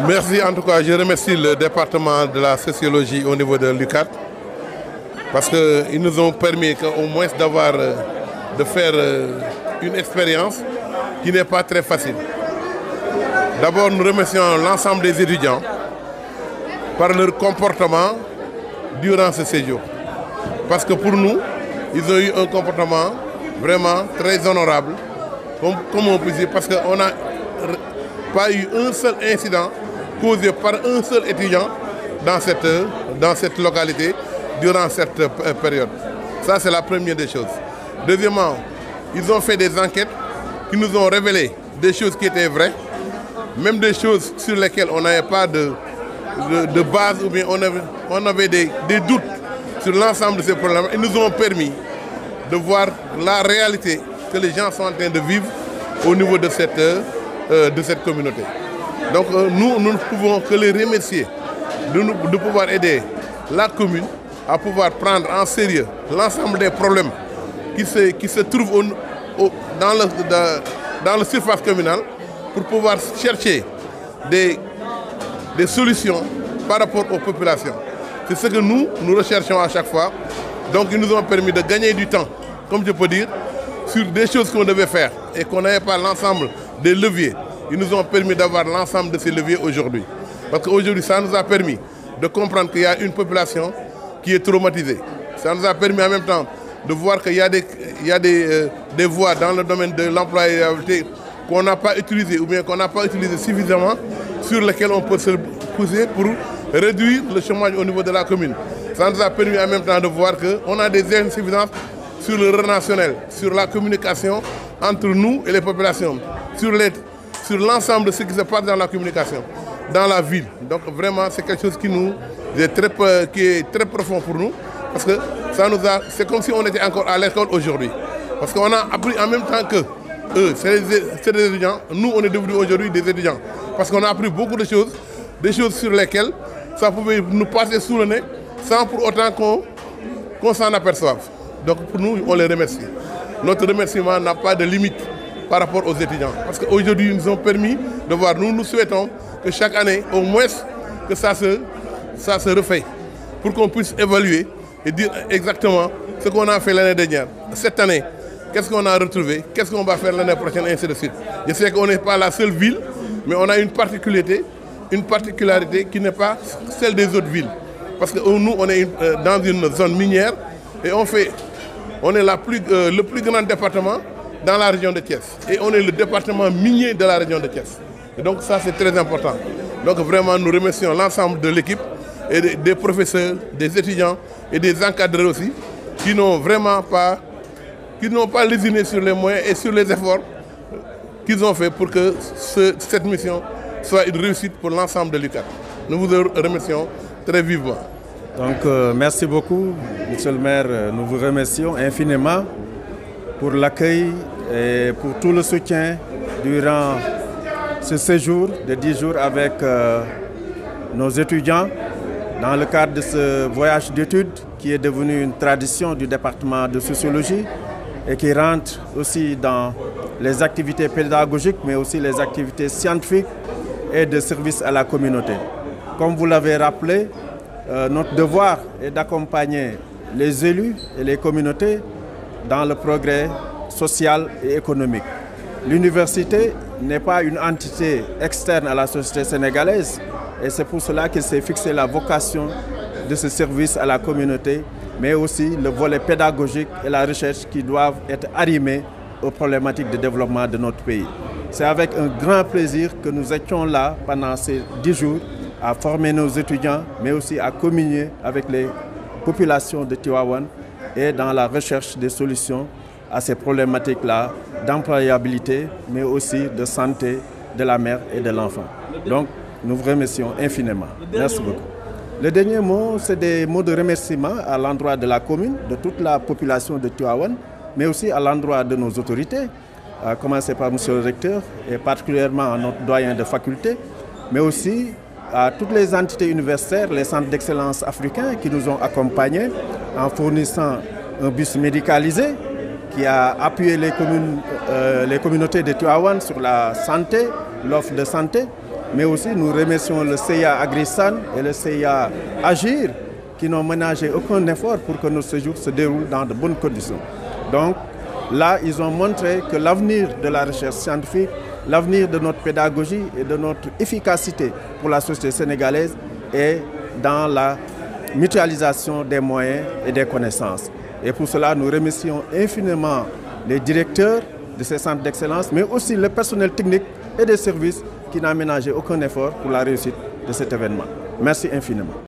Merci en tout cas, je remercie le département de la sociologie au niveau de l'UCAD parce qu'ils nous ont permis au moins de faire une expérience qui n'est pas très facile. D'abord, nous remercions l'ensemble des étudiants par leur comportement durant ce séjour. Parce que pour nous, ils ont eu un comportement vraiment très honorable, comme on peut dire, parce qu'on n'a pas eu un seul incident causé par un seul étudiant dans cette localité durant cette période. Ça, c'est la première des choses. Deuxièmement, ils ont fait des enquêtes qui nous ont révélé des choses qui étaient vraies, même des choses sur lesquelles on n'avait pas de base ou bien on avait des doutes sur l'ensemble de ces problèmes. Ils nous ont permis de voir la réalité que les gens sont en train de vivre au niveau de cette communauté. Donc nous ne pouvons que les remercier de pouvoir aider la commune à pouvoir prendre en sérieux l'ensemble des problèmes qui se trouvent dans le surface communale pour pouvoir chercher des solutions par rapport aux populations. C'est ce que nous recherchons à chaque fois. Donc ils nous ont permis de gagner du temps, comme je peux dire, sur des choses qu'on devait faire et qu'on n'avait pas l'ensemble des leviers. Ils nous ont permis d'avoir l'ensemble de ces leviers aujourd'hui. Parce qu'aujourd'hui, ça nous a permis de comprendre qu'il y a une population qui est traumatisée. Ça nous a permis en même temps de voir qu'il y a des voies dans le domaine de l'employabilité qu'on n'a pas utilisées ou bien qu'on n'a pas utilisées suffisamment, sur lesquelles on peut se pousser pour réduire le chômage au niveau de la commune. Ça nous a permis en même temps de voir qu'on a des insuffisances sur le relationnel, sur la communication entre nous et les populations, sur l'ensemble de ce qui se passe dans la communication, dans la ville. Donc vraiment, c'est quelque chose qui est très profond pour nous, parce que c'est comme si on était encore à l'école aujourd'hui. Parce qu'on a appris en même temps que eux, c'est des étudiants, nous on est devenus aujourd'hui des étudiants. Parce qu'on a appris beaucoup de choses, des choses sur lesquelles ça pouvait nous passer sous le nez, sans pour autant qu'on s'en aperçoive. Donc pour nous, on les remercie. Notre remerciement n'a pas de limite par rapport aux étudiants. Parce qu'aujourd'hui, ils nous ont permis de voir. Nous souhaitons que chaque année, au moins, que ça se refait. Pour qu'on puisse évaluer et dire exactement ce qu'on a fait l'année dernière. Cette année, qu'est-ce qu'on a retrouvé, qu'est-ce qu'on va faire l'année prochaine, et ainsi de suite. Je sais qu'on n'est pas la seule ville, mais on a une particularité qui n'est pas celle des autres villes. Parce que nous, on est dans une zone minière et on est le plus grand département dans la région de Thiès. Et on est le département minier de la région de Thiès. Et donc ça, c'est très important. Donc vraiment, nous remercions l'ensemble de l'équipe et des professeurs, des étudiants et des encadreurs aussi, qui n'ont pas lésiné sur les moyens et sur les efforts qu'ils ont fait pour que cette mission soit une réussite pour l'ensemble de l'UCAD. Nous vous remercions très vivement. Donc merci beaucoup, Monsieur le maire. Nous vous remercions infiniment pour l'accueil et pour tout le soutien durant ce séjour de 10 jours avec nos étudiants dans le cadre de ce voyage d'études qui est devenu une tradition du département de sociologie et qui rentre aussi dans les activités pédagogiques mais aussi les activités scientifiques et de service à la communauté. Comme vous l'avez rappelé, notre devoir est d'accompagner les élus et les communautés dans le progrès social et économique. L'université n'est pas une entité externe à la société sénégalaise et c'est pour cela qu'il s'est fixé la vocation de ce service à la communauté, mais aussi le volet pédagogique et la recherche qui doivent être arrimés aux problématiques de développement de notre pays. C'est avec un grand plaisir que nous étions là pendant ces 10 jours à former nos étudiants, mais aussi à communier avec les populations de Tivaouane et dans la recherche des solutions à ces problématiques-là d'employabilité, mais aussi de santé de la mère et de l'enfant. Donc, nous vous remercions infiniment. Merci beaucoup. Le dernier mot, c'est des mots de remerciement à l'endroit de la commune, de toute la population de Tivaouane, mais aussi à l'endroit de nos autorités, à commencer par M. le recteur et particulièrement à notre doyen de faculté, mais aussi à toutes les entités universitaires, les centres d'excellence africains qui nous ont accompagnés en fournissant un bus médicalisé qui a appuyé les communautés de Tivaouane sur la santé, l'offre de santé, mais aussi nous remercions le CIA Agrisan et le CIA Agir qui n'ont ménagé aucun effort pour que notre séjour se déroule dans de bonnes conditions. Donc là, ils ont montré que l'avenir de la recherche scientifique, l'avenir de notre pédagogie et de notre efficacité pour la société sénégalaise est dans la mutualisation des moyens et des connaissances. Et pour cela, nous remercions infiniment les directeurs de ces centres d'excellence, mais aussi le personnel technique et des services qui n'a ménagé aucun effort pour la réussite de cet événement. Merci infiniment.